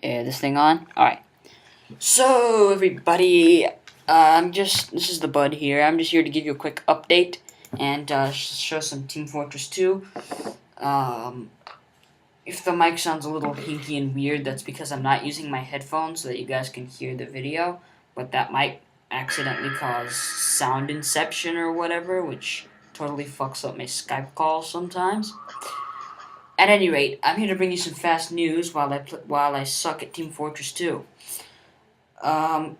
This thing on? Alright. So, everybody, this is the Bud here. I'm just here to give you a quick update and show some Team Fortress 2. If the mic sounds a little hinky and weird, that's because I'm not using my headphones so that you guys can hear the video, but that might accidentally cause sound inception or whatever, which totally fucks up my Skype calls sometimes. At any rate, I'm here to bring you some fast news while I suck at Team Fortress 2. I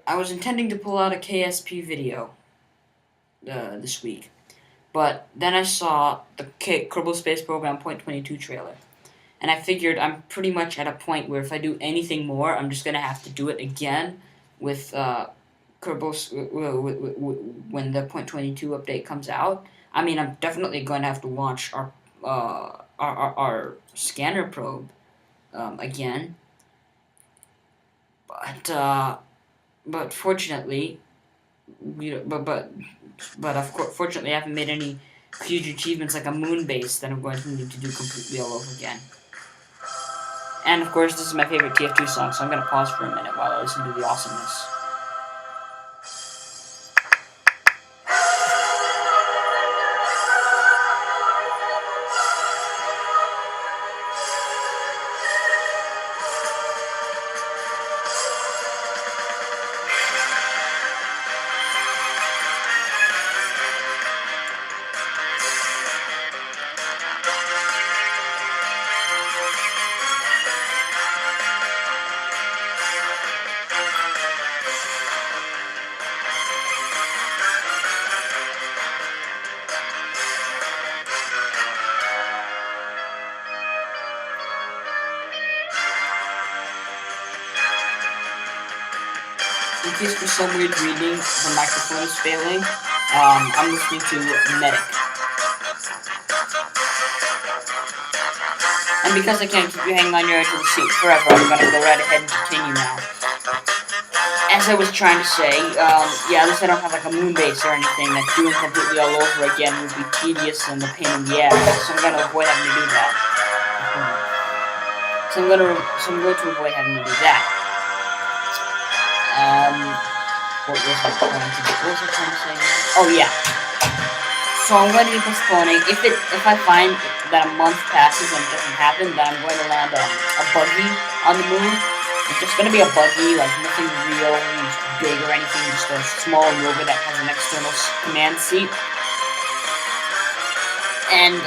was intending to pull out a KSP video this week, but then I saw the Kerbal Space Program .22 trailer, and I figured I'm pretty much at a point where if I do anything more, I'm just gonna have to do it again with Kerbal when the .22 update comes out. I mean, I'm definitely going to have to launch our scanner probe again, but fortunately, fortunately, I haven't made any huge achievements like a moon base that I'm going to need to do completely all over again. And of course, this is my favorite TF2 song, so I'm going to pause for a minute while I listen to the awesomeness. In case for some weird reading, the microphone is failing, I'm listening to Medic. And because I can't keep you hanging on your edge of the seat forever, I'm going to go right ahead and continue now. As I was trying to say, yeah, at least I don't have like a moon base or anything that doing completely all over again would be tedious and a pain in the ass, so I'm going to avoid having to do that. So I'm going to avoid having to do that. What was I trying to say? Oh yeah. So I'm going to be postponing. If I find that a month passes and it doesn't happen, then I'm going to land a buggy on the moon. It's just going to be a buggy, like nothing real, big or anything, just a small rover that has an external command seat. And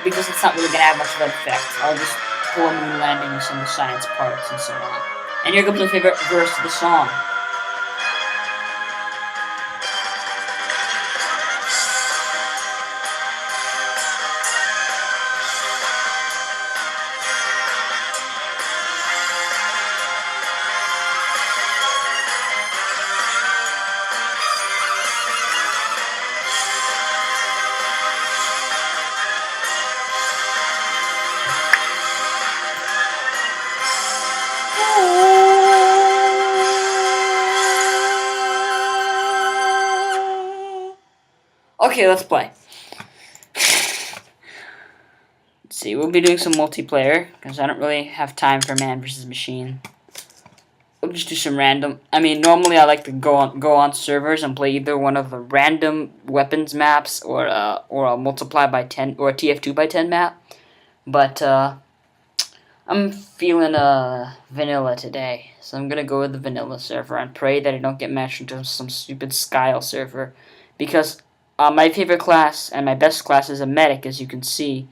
because it's not really going to have much of an effect, I'll just pull a moon landing with some science parts and so on. And here comes my favorite verse of the song. Okay, let's play. Let's see, we'll be doing some multiplayer, because I don't really have time for man versus machine. We'll just do some random. I mean, normally I like to go on servers and play either one of the random weapons maps or a multiply by 10 or a TF2 by 10 map. But I'm feeling vanilla today, so I'm gonna go with the vanilla server and pray that I don't get matched into some stupid Skyle server, because my favorite class and my best class is a medic, as you can see.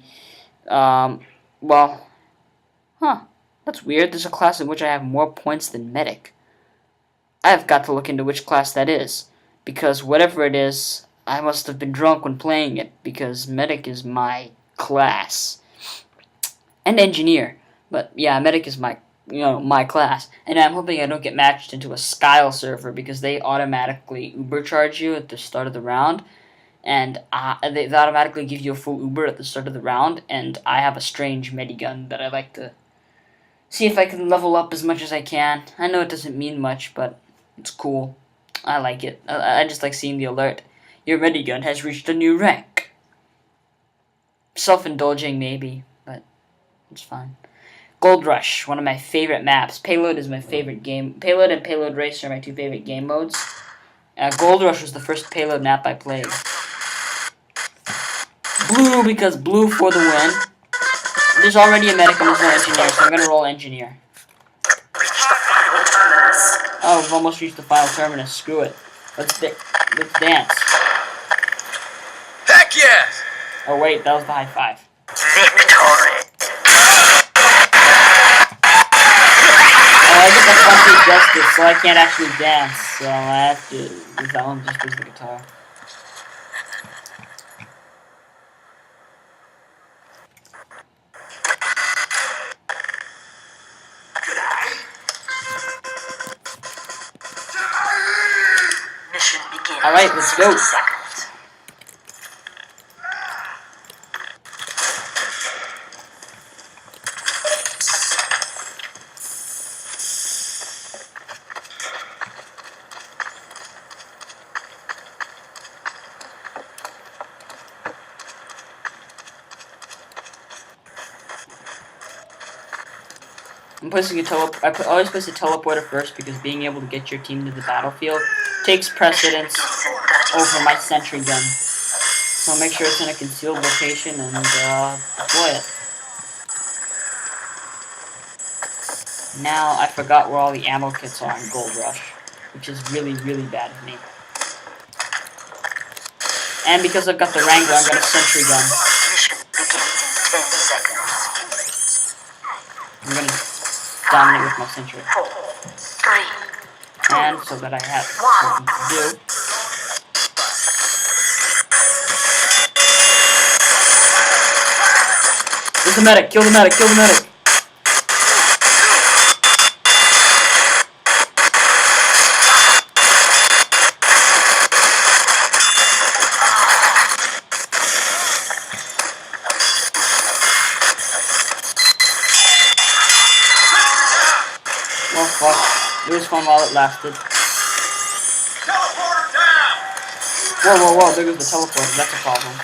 Well, that's weird. There's a class in which I have more points than medic. I've got to look into which class that is, because whatever it is, I must have been drunk when playing it, because medic is my class. And engineer. But yeah, medic is my class. And I'm hoping I don't get matched into a Skyle server, because they automatically Uber charge you at the start of the round. And they automatically give you a full Uber at the start of the round, and I have a strange medigun that I like to see if I can level up as much as I can. I know it doesn't mean much, but it's cool. I like it. I just like seeing the alert. Your medigun has reached a new rank. Self-indulging, maybe, but it's fine. Gold Rush, one of my favorite maps. Payload is my favorite game. Payload and Payload Race are my two favorite game modes. Gold Rush was the first Payload map I played. Blue, because blue for the win. There's already a medic and there's no engineer, so I'm gonna roll engineer. Oh, we've almost reached the final terminus. Screw it. Let's dance. Heck yes! Oh wait, that was the high five. Victory! Oh, I get the funky justice, so I can't actually dance. So I have to use that one just as the guitar. Mission begins. Alright, let's go. Seconds. I'm placing a always place a teleporter first because being able to get your team to the battlefield takes precedence over my sentry gun. So make sure it's in a concealed location and deploy it. Now I forgot where all the ammo kits are in Gold Rush, which is really, really bad of me. And because I've got the Wrangler, I'm gonna sentry gun. Mission begins in 10 seconds. I'm gonna dominate with my sentry. 4, 3, And so that I have something to do. There's a medic! Kill the medic! Kill the medic! Oh fuck. It was fun while it lasted. Teleporter down! Whoa, whoa, whoa, there goes the teleporter. That's a problem.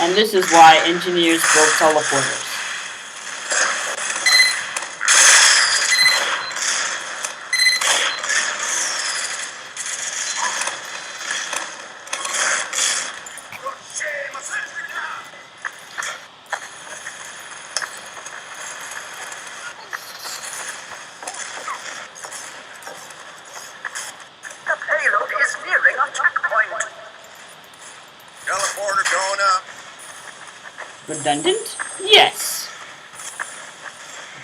And this is why engineers build teleporters. The payload is nearing a checkpoint. Teleporter going up. Redundant? Yes.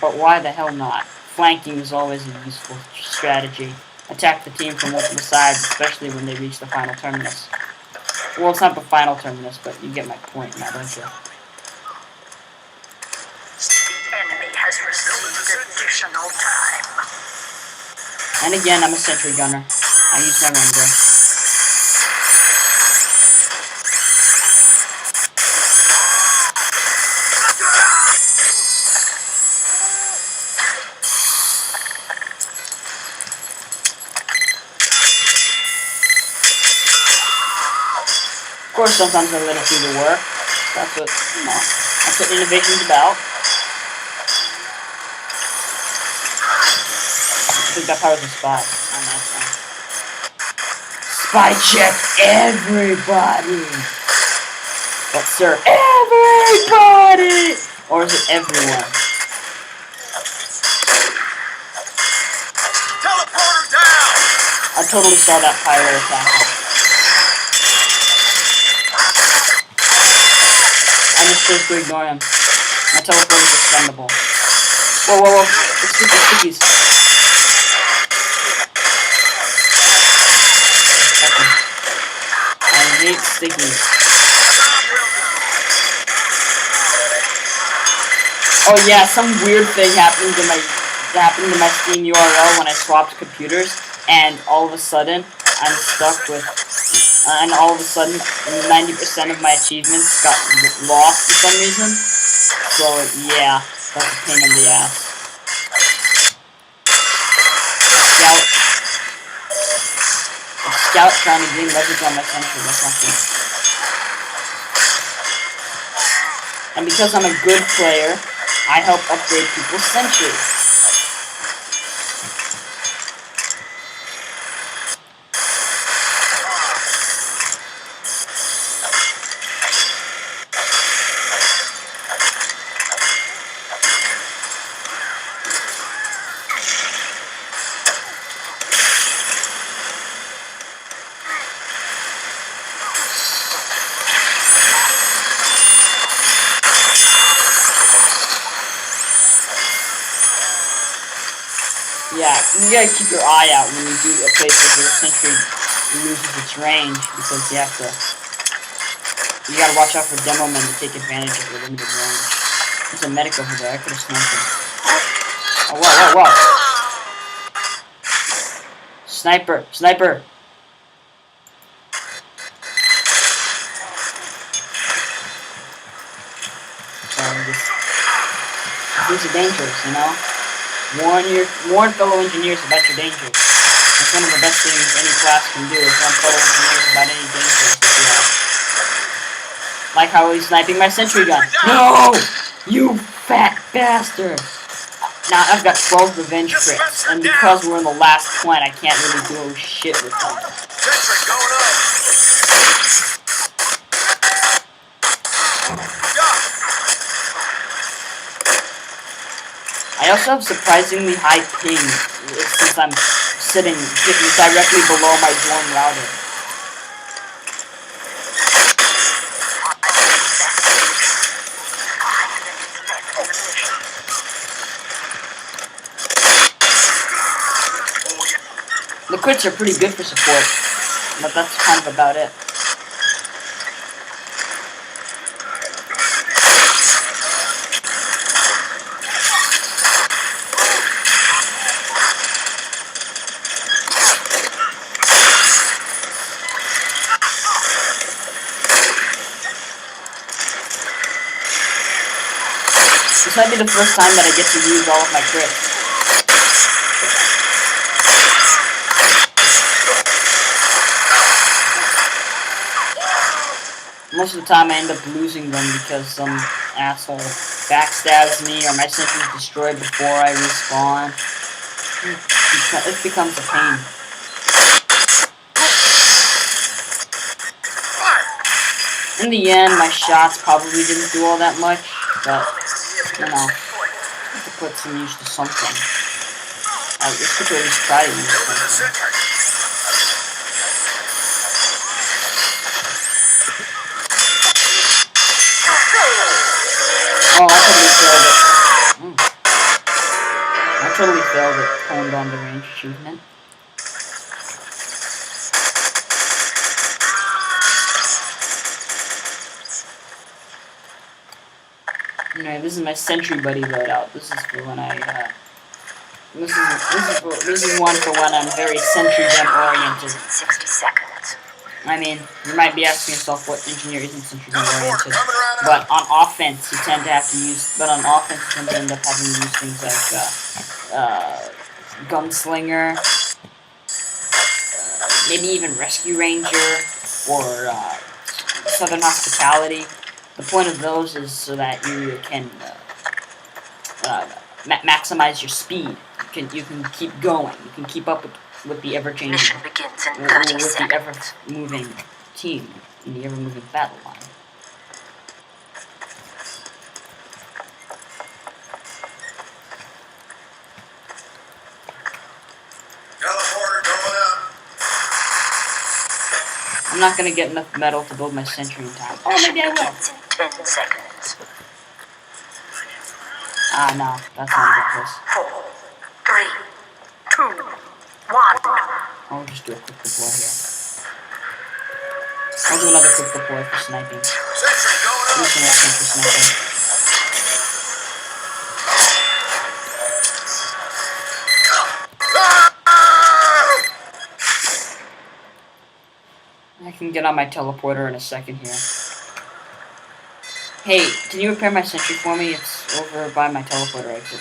But why the hell not? Flanking is always a useful strategy. Attack the team from multiple sides, especially when they reach the final terminus. Well, it's not the final terminus, but you get my point now, don't you? The enemy has received additional time. And again, I'm a sentry gunner. I use my Wrangler. Of course, sometimes I let it do the work. That's what, you know, that's what innovation's about. I think that powers a spy on that side. Spy check everybody! But sir, everybody! Or is it everyone? Teleporter down! I totally saw that pyro attack. I just chose to ignore him. My teleport is expendable. Whoa, whoa, whoa. It's stickies. I hate stickies. Oh yeah, some weird thing happened to my Steam URL when I swapped computers, and all of a sudden I'm stuck with, and all of a sudden 90% of my achievements got lost for some reason. So yeah, that's a pain in the ass. scout trying to gain leverage on my sentry. That's not good. And because I'm a good player, I help upgrade people's sentries. Yeah, you gotta keep your eye out when you do a place where the sentry loses its range, because you gotta watch out for demo men to take advantage of your limited range. There's a medic over there, I could've sniped him. Oh, whoa, whoa, whoa! Sniper! Sniper! These are dangerous, you know? Warn fellow engineers about your dangers. That's one of the best things any class can do, is warn fellow engineers about any dangers that you have. Like how he's sniping my sentry gun. No! You fat bastard! Now I've got 12 revenge crits, and because we're in the last point, I can't really do shit with them. Sentry going up. I also have surprisingly high ping since I'm sitting directly below my dorm router. The crits are pretty good for support, but that's kind of about it. This might be the first time that I get to use all of my crits. Most of the time I end up losing them because some asshole backstabs me or my sentry is destroyed before I respawn. It becomes a pain. In the end, my shots probably didn't do all that much, but, you know, to put some use to something. Let's at least try to use something. Oh, I totally failed it. Honed on the range achievement. Alright, this is my sentry buddy loadout. This is for when I, this is one for when I'm very sentry gun oriented. 60 seconds. I mean, you might be asking yourself what engineer isn't sentry gun oriented. But on offense, you tend to have to use, end up having to use things like, gunslinger, maybe even rescue ranger, or, southern hospitality. The point of those is so that you can, maximize your speed. You can keep going. You can keep up with the ever-changing, Mission begins in 30 with seconds. the ever-moving team in the ever-moving battle line. I'm not gonna get enough metal to build my sentry in time. Oh, maybe I will. Begins in 10 seconds. Ah, no, that's not a good place. 4, 3, 2, 1. I'll just do a quick deploy here. I'll do another quick deploy for sniping. Sentry going up. Use some more sentry sniping. I can get on my teleporter in a second here. Hey, can you repair my sentry for me? It's over by my teleporter exit.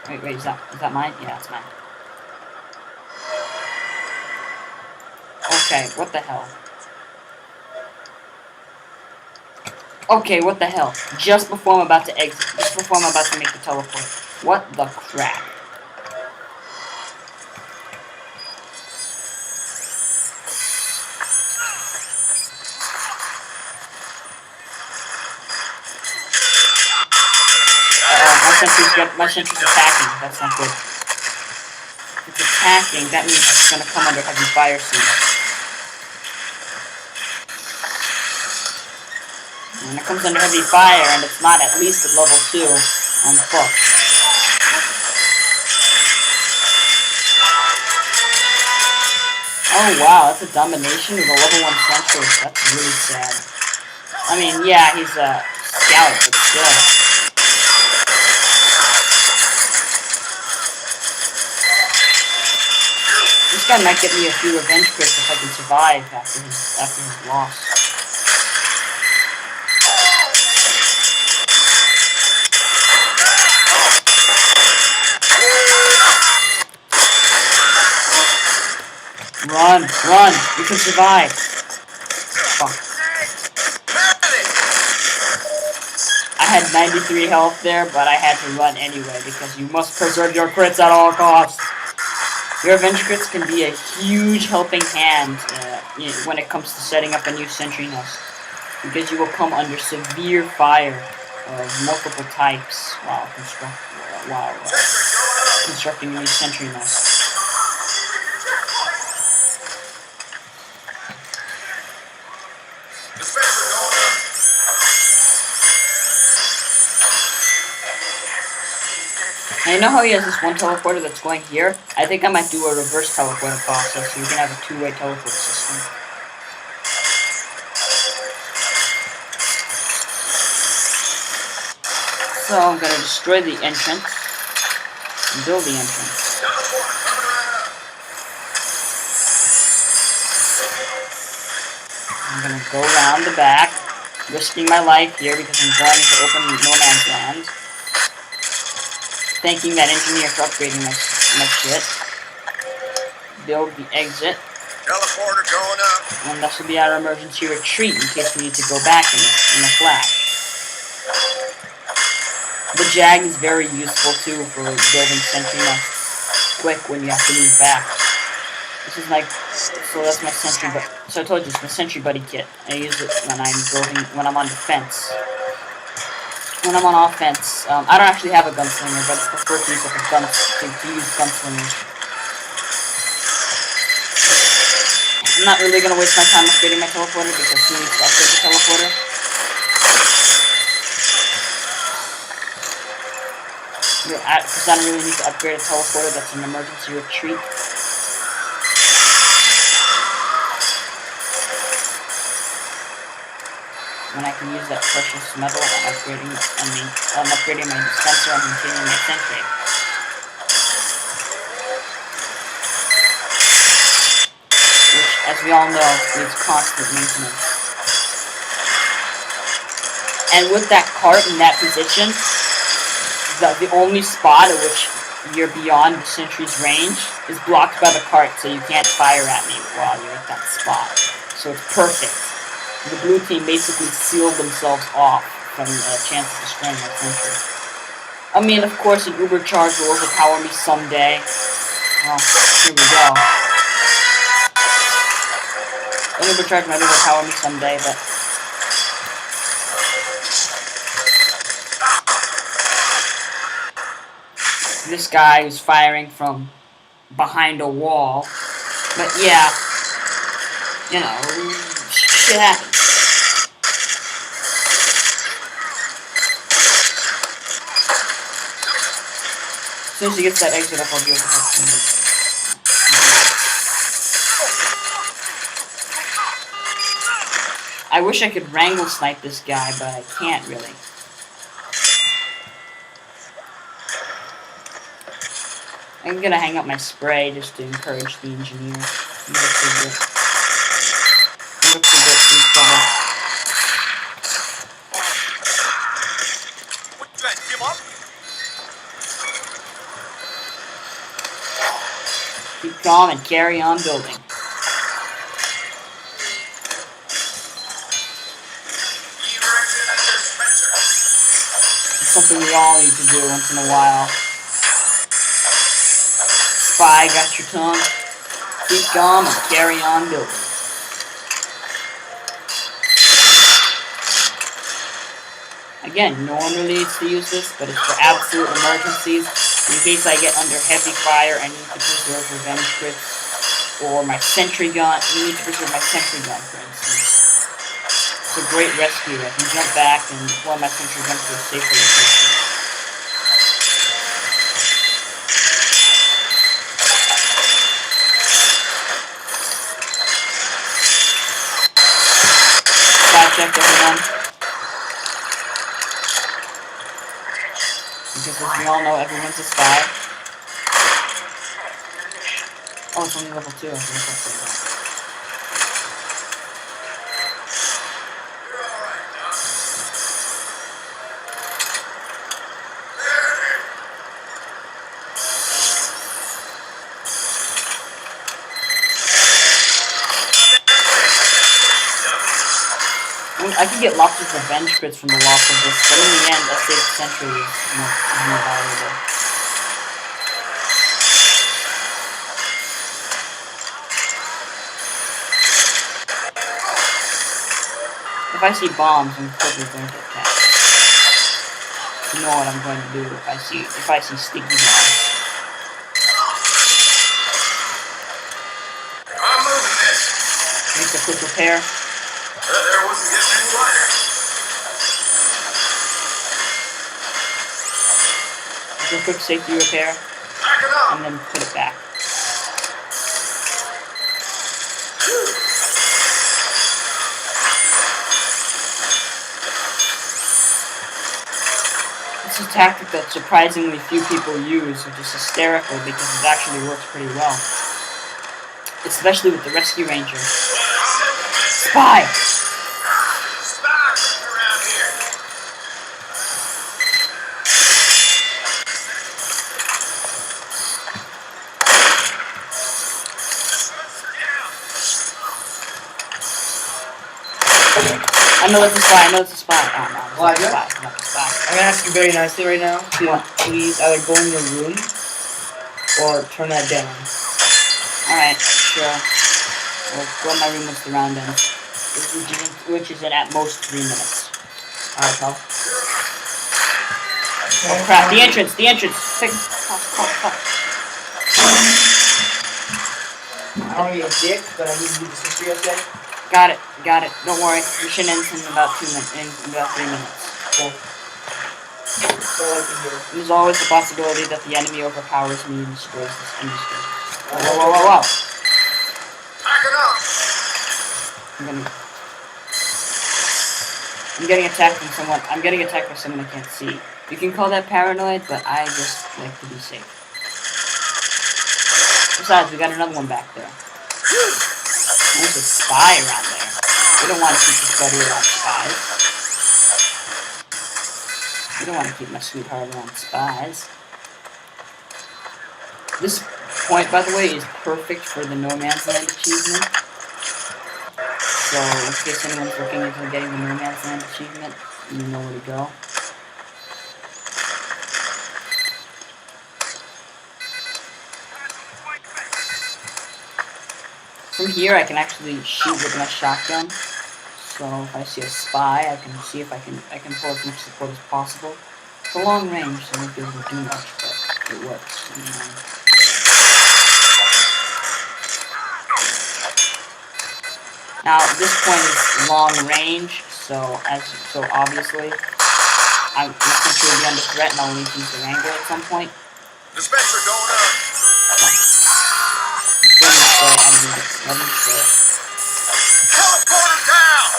Wait, is that mine? Yeah, it's mine. Okay, what the hell? Okay, what the hell? Just before I'm about to exit, just before I'm about to make the teleport. What the crap? My sentry's attacking. That's not good. If it's attacking, that means it's gonna come under heavy fire soon. When it comes under heavy fire and it's not at least at level 2, I'm fucked. Oh wow, that's a domination with a level 1 sentry. That's really sad. I mean, yeah, he's a scout, but still. This guy might get me a few revenge crits if I can survive after his loss. Run! Run! You can survive! Fuck. I had 93 health there, but I had to run anyway, because you must preserve your crits at all costs. Your revenge crits can be a huge helping hand when it comes to setting up a new sentry nest, because you will come under severe fire of multiple types while constructing a new sentry nest. And you know how he has this one teleporter that's going here? I think I might do a reverse teleporter process, so you can have a two-way teleport system. So I'm gonna destroy the entrance and build the entrance. I'm gonna go around the back, risking my life here because I'm going to open no man's land. Thanking that engineer for upgrading my shit. Build the exit. Teleporter going up. And this will be our emergency retreat in case we need to go back in a flash. The Jag is very useful too for building sentry nests quick when you have to move back. This is like, so that's my sentry, so I told you it's my sentry buddy kit. I use it when I'm on defense. When I'm on offense, I don't actually have a gunslinger, but I prefer to use like to use gunslingers. I'm not really gonna waste my time upgrading my teleporter because who needs to upgrade the teleporter? Because I don't really need to upgrade a teleporter that's an emergency retreat. When I can use that precious metal, I'm upgrading my dispenser and maintaining my sentry. Which, as we all know, needs constant maintenance. And with that cart in that position, the only spot at which you're beyond the sentry's range is blocked by the cart, so you can't fire at me while you're at that spot. So it's perfect. The blue team basically sealed themselves off from a chance of destroying my sentry. I mean, of course, an Uber charge will overpower me someday. Well, here we go. An Uber charge might overpower me someday, but... This guy is firing from behind a wall. But yeah, you know, shit happens. As soon as he gets that exit up, I'll be able to help him. I wish I could wrangle snipe this guy, but I can't really. I'm gonna hang up my spray just to encourage the engineer. He looks a bit in trouble. calm and carry on building. It's something we all need to do once in a while. Spy, got your tongue? Keep calm and carry on building. Again, no one really needs to use this, but it's for absolute emergencies. In case I get under heavy fire, I need to preserve revenge crits. Or my sentry gun. I need to preserve my sentry gun, for instance. It's a great rescue. I can jump back and deploy my sentry gun to a safer location. Check everyone. Because as we all know, everyone's a spy. Oh, it's only level 2. I think that's that. I can get lots of revenge crits from the loss of this, but in the end, that saved sentry is more valuable. If I see bombs, I'm quickly going to attack. You know what I'm going to do if I see sticky bombs. I'm moving this. Make a quick repair. There wasn't getting any wider. Do a quick safety repair, Back it up. and then put it back. It's a tactic that surprisingly few people use, which is hysterical because it actually works pretty well. Especially with the Rescue Ranger. Spy! I know it's a spy, I know it's a spy. Oh no, it's not a spy, it's not a spy. I'm gonna ask you very nicely right now to please either go in your room or turn that down. Alright, sure. We'll go in my room with the round ends. Which is in at most 3 minutes. Alright, pal. Oh crap, the entrance! Quick, fuck. I don't need a dick, but I need to do this history, okay? Got it. Don't worry. Mission ends in about 3 minutes. Cool. That's all I can hear. There's always the possibility that the enemy overpowers me and destroys this industry. Whoa. Back it up. I'm getting attacked from someone. I'm getting attacked by someone I can't see. You can call that paranoid, but I just like to be safe. Besides, we got another one back there. There's a spy around there. We don't want to keep this buddy around spies. We don't want to keep my sweetheart around spies. This point, by the way, is perfect for the No Man's Land achievement. So, in case anyone's looking into getting the No Man's Land achievement, you know where to go. From here, I can actually shoot with my shotgun. So if I see a spy, I can see if I can pull as much support as possible. It's a long range, so I won't be able to do much, but it works. Now this point is long range, so obviously I'm going to be under threat, and I'll need to use the Wrangler at some point. Dispenser going up. Let me say. Teleporter down.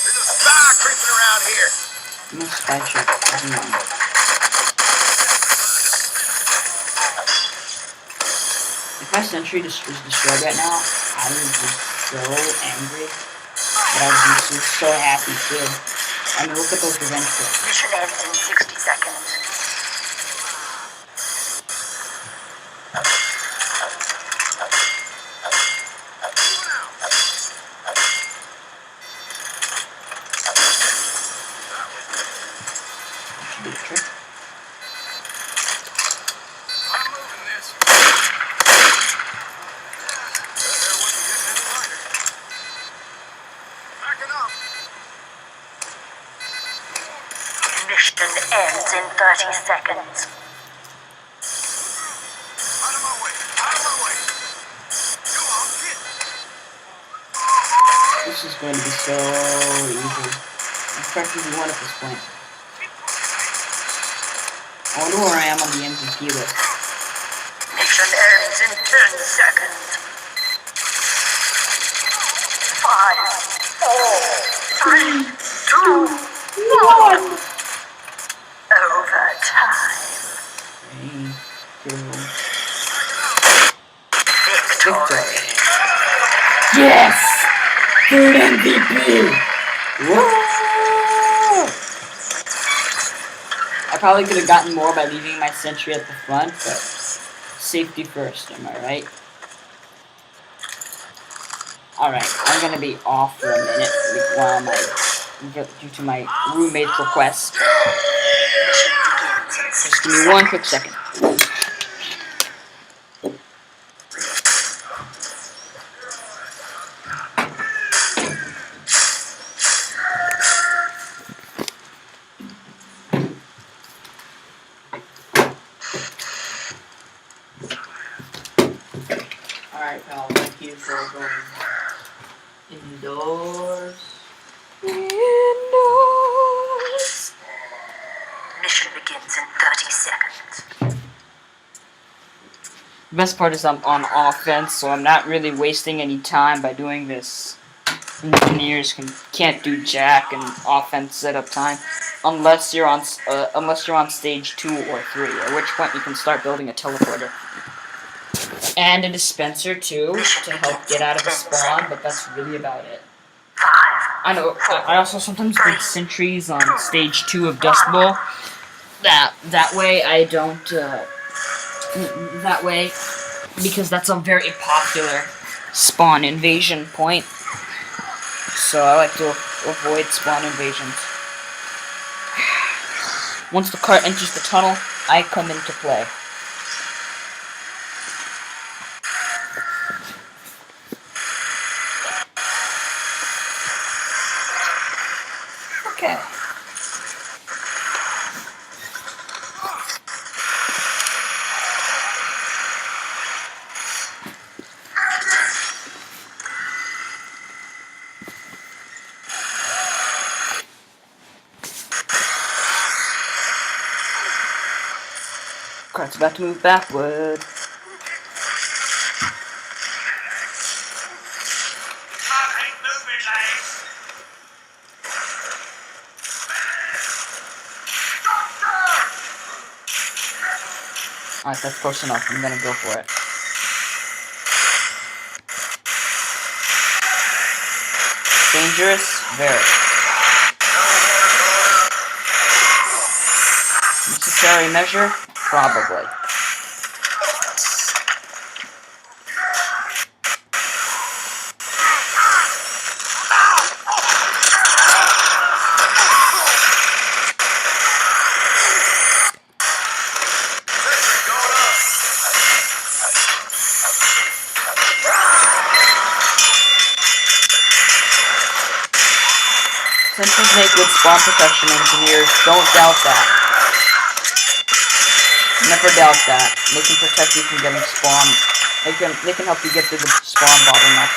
There's a spy creeping around here. I'm gonna spy check everyone. If my sentry is destroyed right now, I would be so angry. But I would be so happy too. I mean, look at those revenge kills. Mission ends in 60 seconds. Mission ends in 30 seconds. Out of my way! Out of my way! Come on, get! This is going to be so easy. I'm practically one at this point. I wonder where I am on the MVP list. Mission ends in 10 seconds. 5, 4, 3, 2, 1. Overtime. 3, 2, Victory. yes! Third MVP! Whoa! I probably could have gotten more by leaving my sentry at the front, but safety first, am I right? Alright, I'm gonna be off for a minute while due to my roommate's request. Just give me one quick second. Alright, pal, thank you for going indoors. Indoors. Mission begins in 30 seconds. The best part is I'm on offense, so I'm not really wasting any time by doing this. Engineers can't do jack and offense setup time unless you're on stage 2 or 3, at which point you can start building a teleporter and a dispenser too to help get out of the spawn. But that's really about it. 5. I know. I also sometimes build sentries on stage 2 of Dust Bowl. That way I don't. That way, because that's a very popular spawn invasion point. So I like to avoid spawn invasions. Once the cart enters the tunnel, I come into play. Okay. Cart's about to move backward. Alright, that's close enough. I'm gonna go for it. Dangerous? Very. Necessary measure? Probably. Sentries make good spawn protection, engineers. Don't doubt that. Never doubt that. They can protect you from getting spawned. They can help you get through the spawn bottleneck.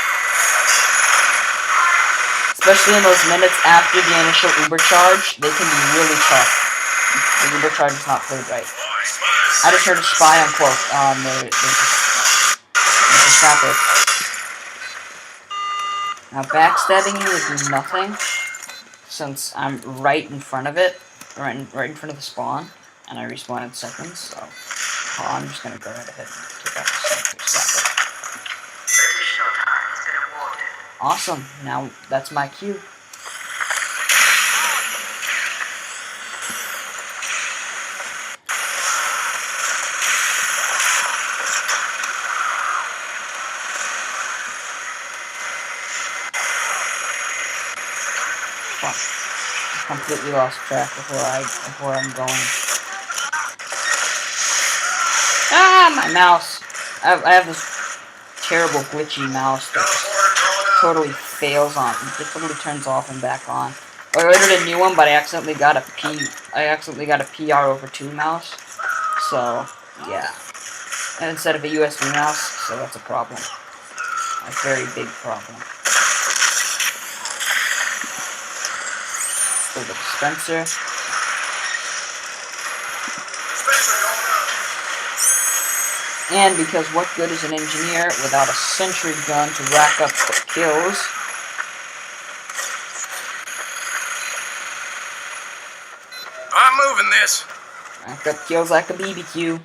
Especially in those minutes after the initial Uber charge, they can be really tough. The Uber charge is not played right. I just heard a spy on close. There's a sapper. Now backstabbing you would do nothing, since I'm right in front of it, right in front of the spawn, and I respawn in seconds, so I'm just gonna go right ahead and take out the sapper. Additional time has been awarded. Awesome, now that's my cue. Fuck. I completely lost track of where I'm going. Ah, my mouse! I have this terrible glitchy mouse that totally fails on. It totally turns off and back on. I ordered a new one, but I accidentally got a PR over 2 mouse. So, yeah. And instead of a USB mouse, so that's a problem. A very big problem. For the dispenser. And because what good is an engineer without a sentry gun to rack up kills? I'm moving this. Rack up kills like a BBQ.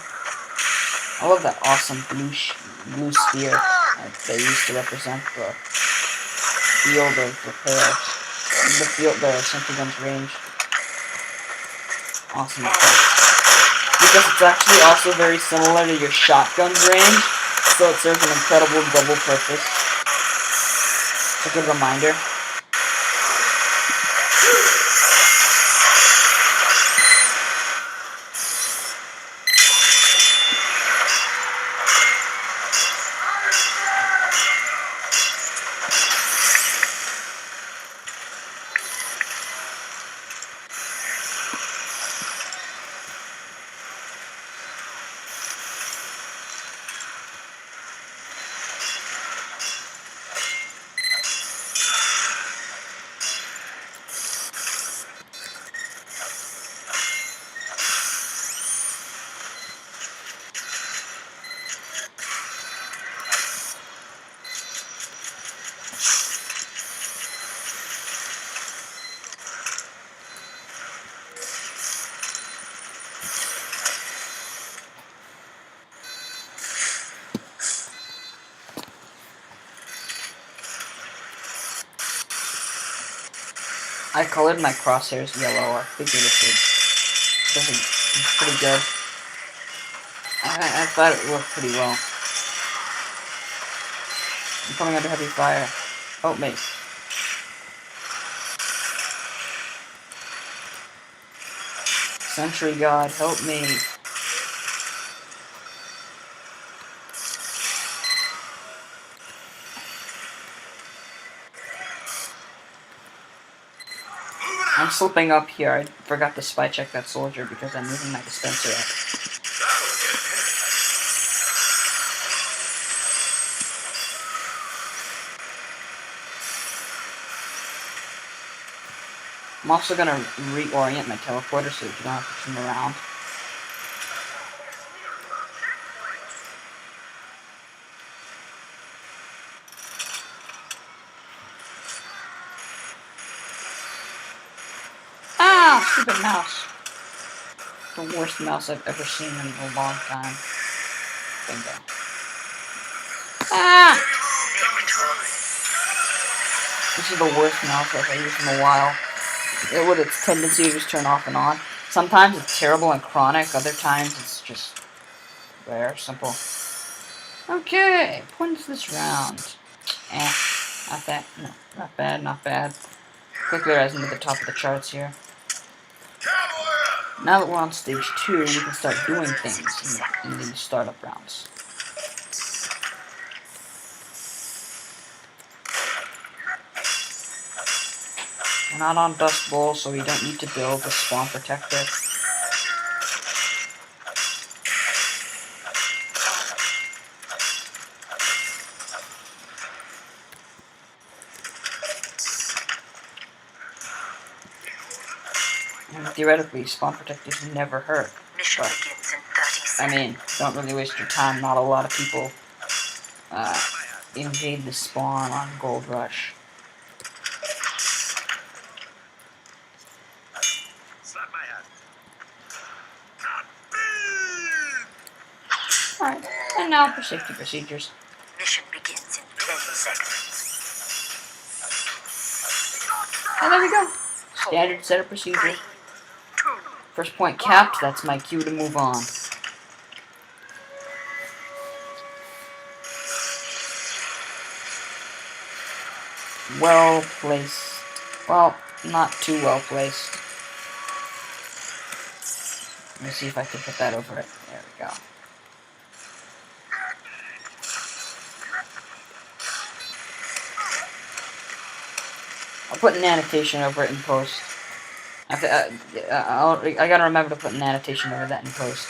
I love that awesome blue sphere that they used to represent the field of repair. The sentry gun's range. Awesome effect. Because it's actually also very similar to your shotgun's range, so it serves an incredible double purpose. It's a good reminder. I colored my crosshairs yellow. I figured it's pretty good. I thought it worked pretty well. I'm coming under heavy fire. Help me. Sentry God, help me. I'm slipping up here. I forgot to spy check that soldier because I'm moving my dispenser up. I'm also gonna reorient my teleporter so that you don't have to turn around. Ah, stupid mouse. The worst mouse I've ever seen in a long time. Bingo. Ah! This is the worst mouse I've used in a while. With its tendency to just turn off and on. Sometimes it's terrible and chronic, other times it's just there, simple. Okay, points this round. Not that, no, not bad, not bad. Quickly rising to the top of the charts here. Now that we're on stage 2, we can start doing things in the startup rounds. We're not on Dust Bowl, so we don't need to build the spawn protector. And theoretically, spawn protectors never hurt. Mission But, begins in 30 seconds. I mean, don't really waste your time. Not a lot of people invade the spawn on Gold Rush. Alright, and now for safety procedures. Mission begins in 10 seconds. And there we go. Standard set of procedure. 3, 2, First point capped, that's my cue to move on. Well placed. Well, not too well placed. Let me see if I can put that over it. There we go. put an annotation over it in post. I gotta remember to put an annotation over that in post.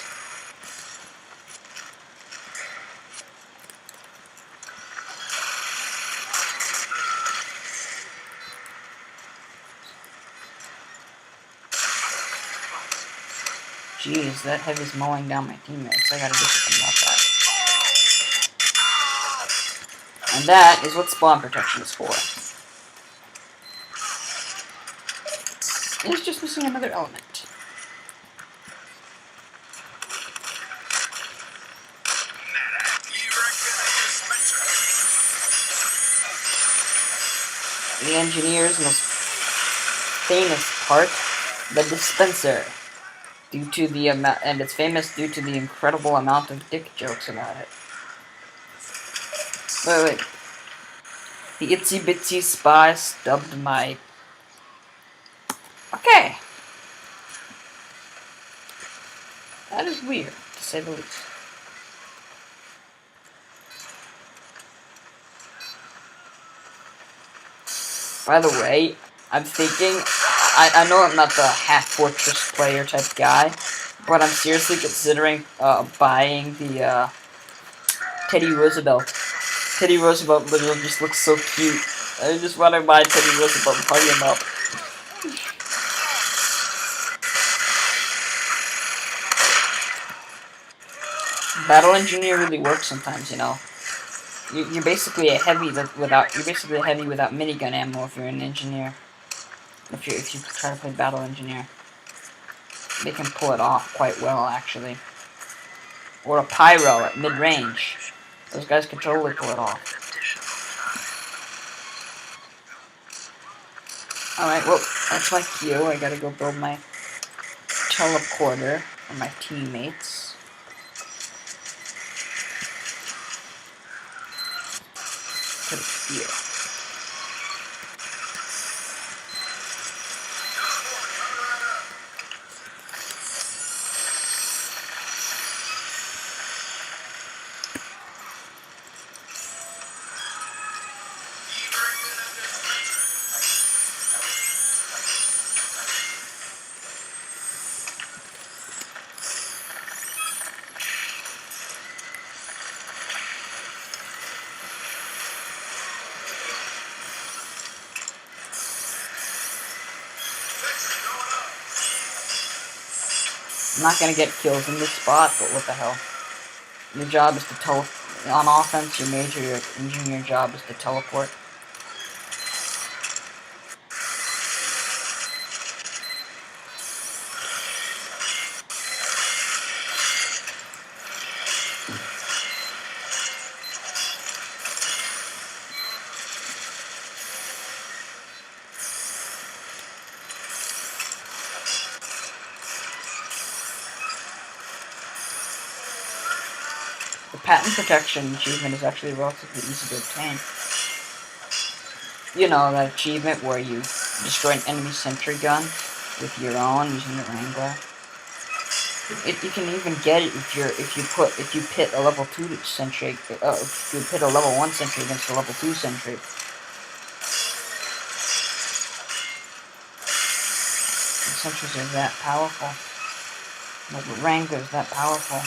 Jeez, that heavy's mowing down my teammates. I gotta do something about that. And that is what spawn protection is for. It's just missing another element. The engineer's most famous part, the dispenser. Due to the amount, and it's famous due to the incredible amount of dick jokes about it. Wait. The itsy bitsy spy stubbed my... Okay. That is weird, to say the least. By the way, I'm thinking... I know I'm not the half-fortress player type guy, but I'm seriously considering buying the Teddy Roosevelt. Teddy Roosevelt literally just looks so cute. I just want to buy Teddy Roosevelt and hug him up. Battle Engineer really works sometimes, you know. You're basically a heavy without minigun ammo if you're an engineer. If you try to play Battle Engineer, they can pull it off quite well, actually. Or a Pyro at mid-range. Those guys can totally pull it off. Alright, well, that's my cue. I gotta go build my teleporter for my teammates. Put it here. I'm not gonna get kills in this spot, but what the hell. Your job is to on offense, your engineer job is to teleport. The patent protection achievement is actually relatively easy to obtain. You know, that achievement where you destroy an enemy sentry gun with your own using the Wrangler. You can even get it if you pit a level 2 sentry, if you pit a level 1 sentry against a level 2 sentry. The sentries are that powerful. The Wrangler is that powerful.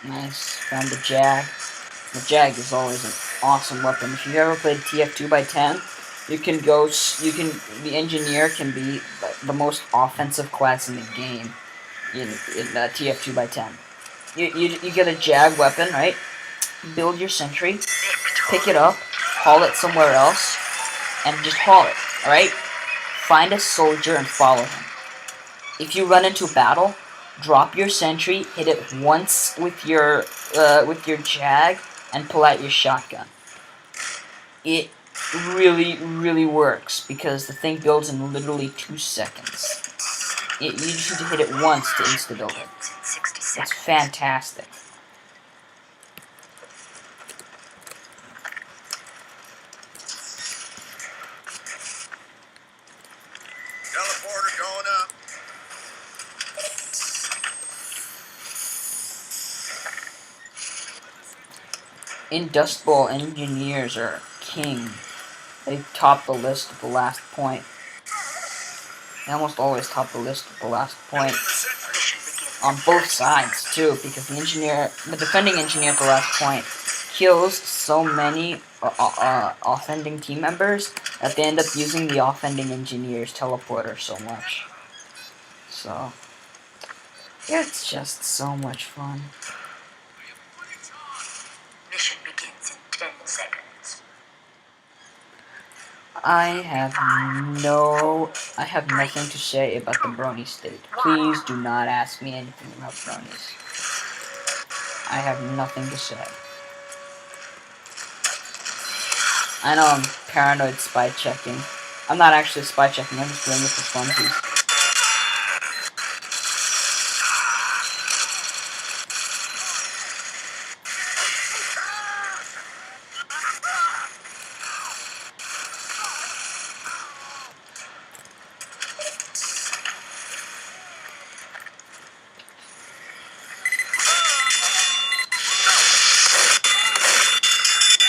Nice, found the Jag. The Jag is always an awesome weapon. If you've ever played TF2 by 10, the engineer can be the most offensive class in the game in TF2 by 10. You get a Jag weapon, right? Build your sentry, pick it up, haul it somewhere else, and just haul it, alright? Find a soldier and follow him. If you run into battle, drop your sentry, hit it once with your Jag, and pull out your shotgun. It really works because the thing builds in literally 2 seconds. You just need to hit it once to insta-build it. It's fantastic. Teleporter going up. In Dust Bowl, engineers are king. They top the list at the last point. They almost always top the list at the last point. On both sides, too, because the defending engineer at the last point kills so many offending team members that they end up using the offending engineer's teleporter so much. So, it's just so much fun. Mission begins in 10 seconds. I have nothing to say about the Brony state. Please do not ask me anything about Bronies. I have nothing to say. I know I'm paranoid spy checking. I'm not actually spy checking, I'm just doing it for funsies.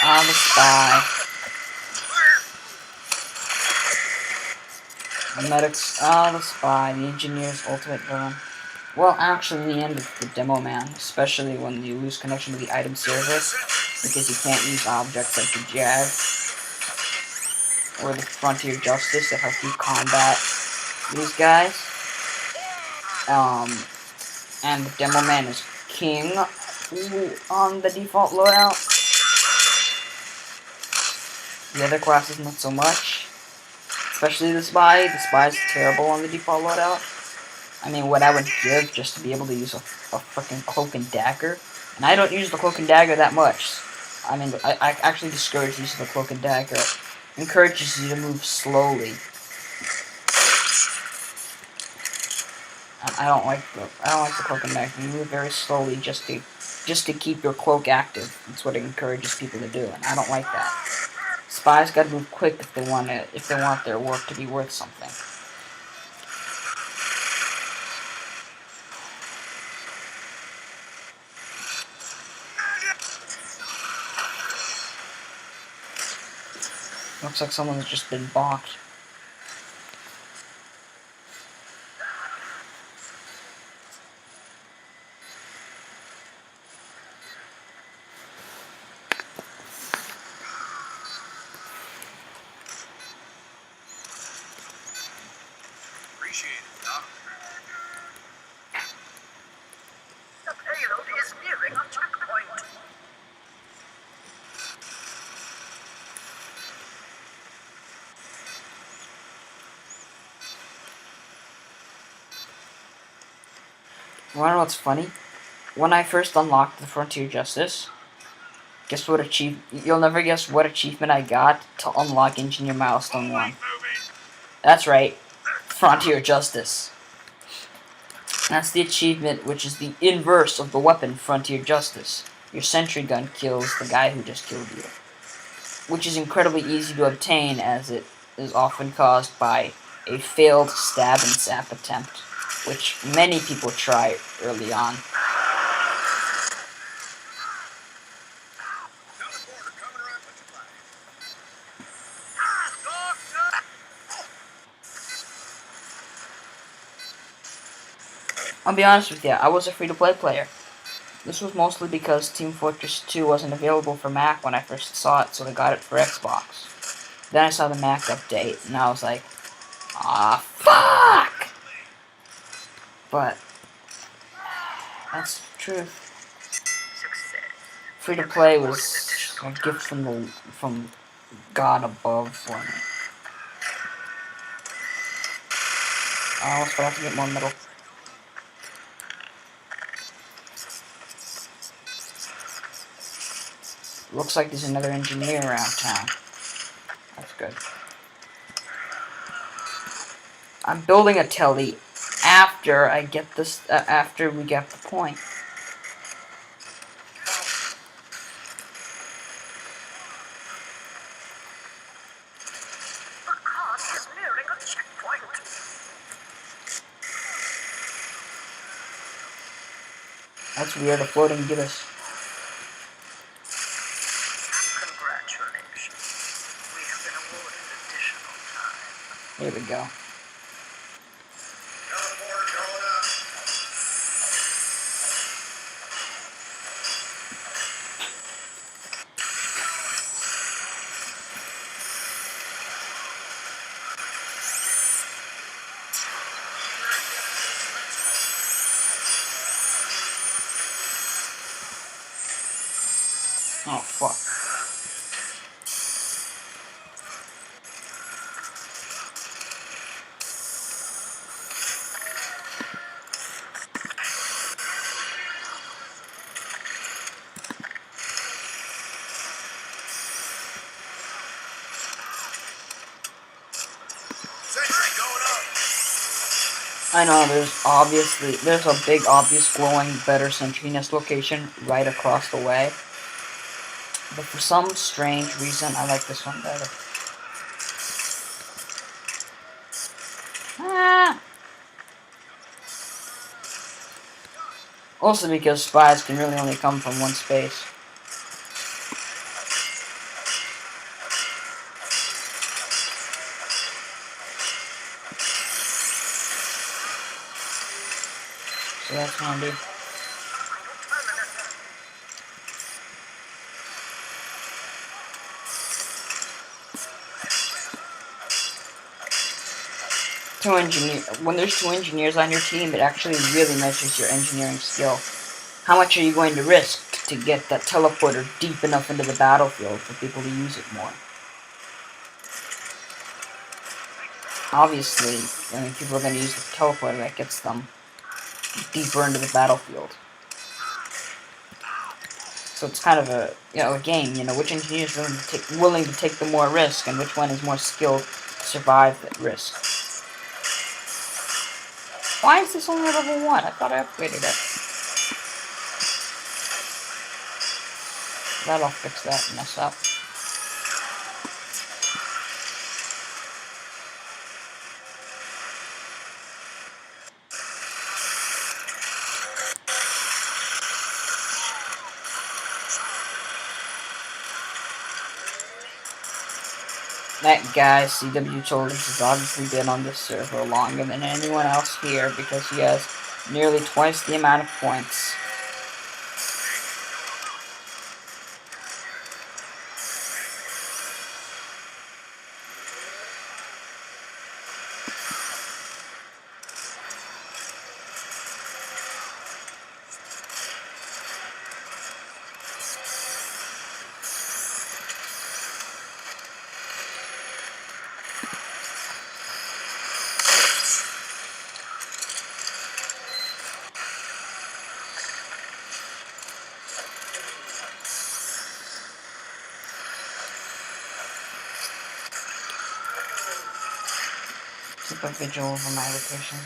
Ah, the spy. The medics. Ah, the spy. The engineer's ultimate villain. Well, actually, the end of the demo, man. Especially when you lose connection to the item server. Because you can't use objects like the Jag. Or the Frontier Justice to help you combat these guys. And the demo man is king on the default loadout. The other classes not so much. Especially the spy. The spy is terrible on the default loadout. I mean, what I would give just to be able to use a freaking cloak and dagger. And I don't use the cloak and dagger that much. I mean, I actually discourage use of the cloak and dagger. It encourages you to move slowly. I don't like the cloak and dagger. You move very slowly just to keep your cloak active. That's what it encourages people to do, and I don't like that. Spies gotta move quick if they want their work to be worth something. Looks like someone's just been bonked. Appreciate it, Doc. The payload is nearing a checkpoint. You wanna know what's funny? When I first unlocked the Frontier Justice, guess what you'll never guess what achievement I got to unlock Engineer Milestone 1. That's right, Frontier Justice. That's the achievement which is the inverse of the weapon Frontier Justice. Your sentry gun kills the guy who just killed you. Which is incredibly easy to obtain as it is often caused by a failed stab and sap attempt, which many people try early on. Teleporter coming right with your flag. I'll be honest with you, I was a free-to-play player. This was mostly because Team Fortress 2 wasn't available for Mac when I first saw it, so I got it for Xbox. Then I saw the Mac update, and I was like, ah, fuck! But that's the truth. Free-to-play was a gift from God above for me. I almost forgot to get more metal. Looks like there's another engineer around town. That's good. I'm building a telly after I get this. After we get the point. The car is nearing a checkpoint. That's weird. A floating gibbous. Congratulations. We have been awarded additional time. Here we go. Teleport going up. Oh fuck. Sentry going up. I know there's a big obvious glowing better sentriness location right across the way. But for some strange reason I like this one better. Ah! Also because spies can really only come from one space. So that's handy. When there's two engineers on your team, it actually really measures your engineering skill. How much are you going to risk to get that teleporter deep enough into the battlefield for people to use it more? Obviously, I mean, people are going to use the teleporter that gets them deeper into the battlefield. So it's kind of a game. Which engineer is willing to take the more risk, and which one is more skilled to survive that risk. Why is this only level 1? I thought I upgraded it. That'll fix that mess up. That guy, CW Childers, has obviously been on this server longer than anyone else here because he has nearly twice the amount of points. Keep a vigil over my location.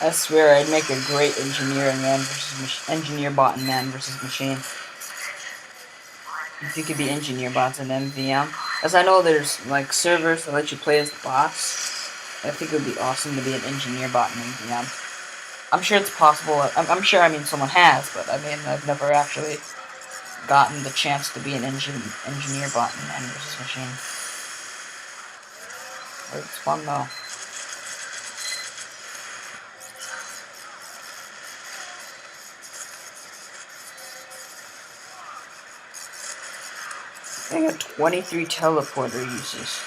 I swear I'd make a great engineer bot and man versus machine. If you could be engineer bots in MVM. As I know there's like servers that let you play as the bots. I think it would be awesome to be an engineer bot in MVM. I'm sure it's possible. I'm sure someone has, but I've never actually gotten the chance to be an engineer bot in man versus machine. But it's fun though. I got 23 teleporter uses.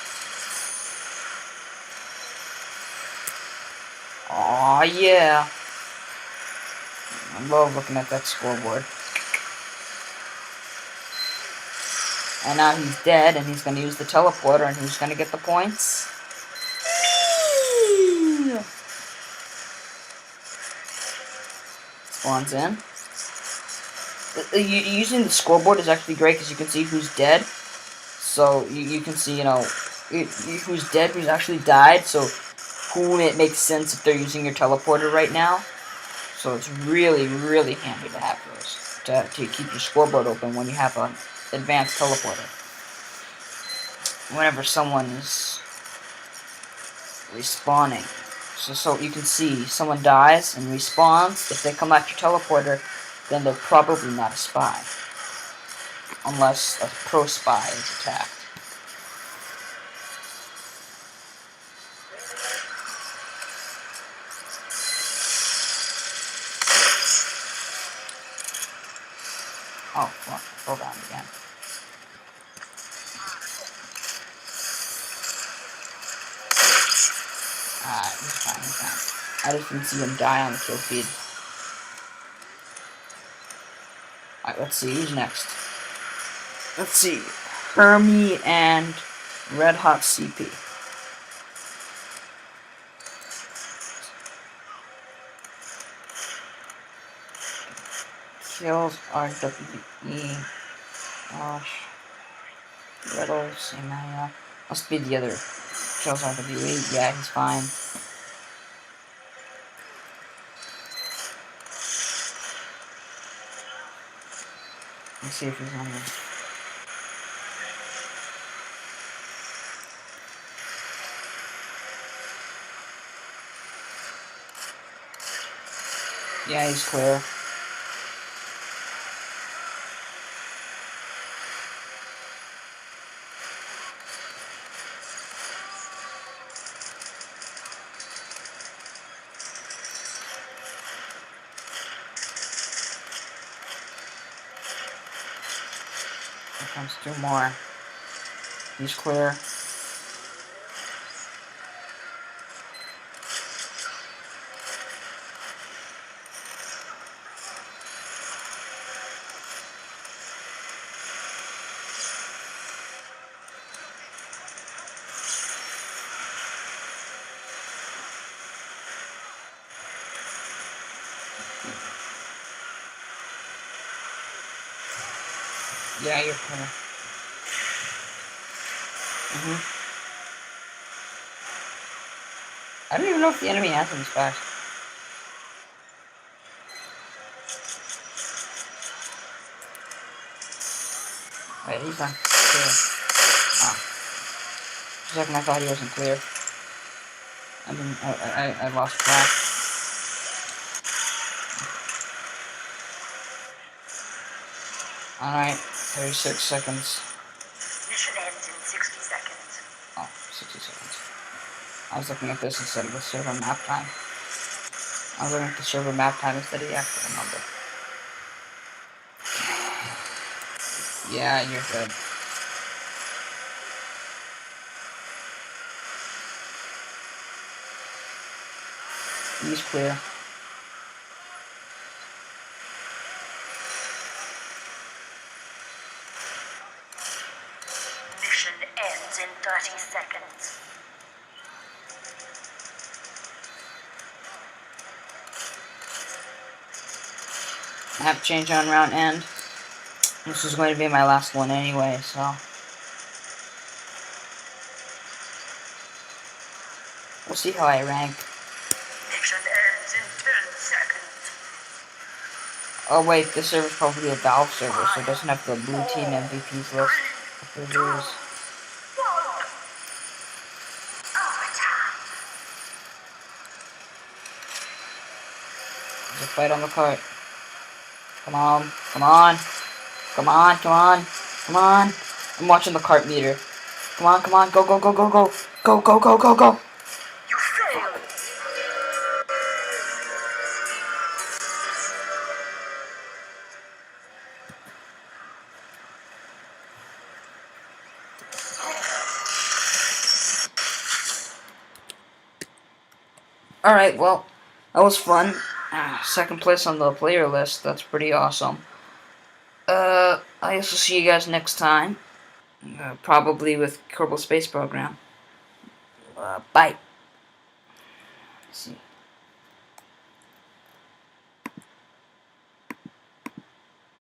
Aw, yeah. I love looking at that scoreboard. And now he's dead, and he's going to use the teleporter, and who's going to get the points? Spawns in. Using the scoreboard is actually great because you can see who's dead. So you can see, you know, who's dead, who's actually died. So who it makes sense if they're using your teleporter right now. So it's really, really handy to have those to keep your scoreboard open when you have an advanced teleporter. Whenever someone is respawning. So you can see someone dies and respawns. If they come out your teleporter, then they're probably not a spy. Unless a pro spy is attacked. Oh, fuck. Go down again. Alright, he's fine, he's fine. I just didn't see him die on the kill feed. Alright, let's see, who's next? Let's see. Hermie and Red Hot CP. Kills RWE. Gosh. Riddle, Samaya. Must be the other. Kills RWE. Yeah, he's fine. Let's see if he's on this. Yeah, he's clear. Here comes two more. He's clear. Yeah, you're clear. I don't even know if the enemy has him fast. Wait, he's not clear. Oh. For a second I thought he wasn't clear. I lost track. Alright, 36 seconds. Mission ends in 60 seconds. Oh, 60 seconds. I was looking at this instead of the server map time. I was looking at the server map time instead of the actual number. Yeah, you're good. He's clear. Mission ends in 30 seconds. Map change on round end. This is going to be my last one anyway, so. We'll see how I rank. Mission ends in 10 seconds. Oh wait, this server's probably a Valve server, so it doesn't have the blue team MVPs list. If it is. There's a fight on the cart. Come on, come on. Come on, come on, come on. I'm watching the cart meter. Come on, come on, go, go, go, go, go. Go, go, go, go, go. You failed. Alright, well, that was fun. Second place on the player list. That's pretty awesome. I guess we'll see you guys next time. Probably with Kerbal Space Program. Bye. See.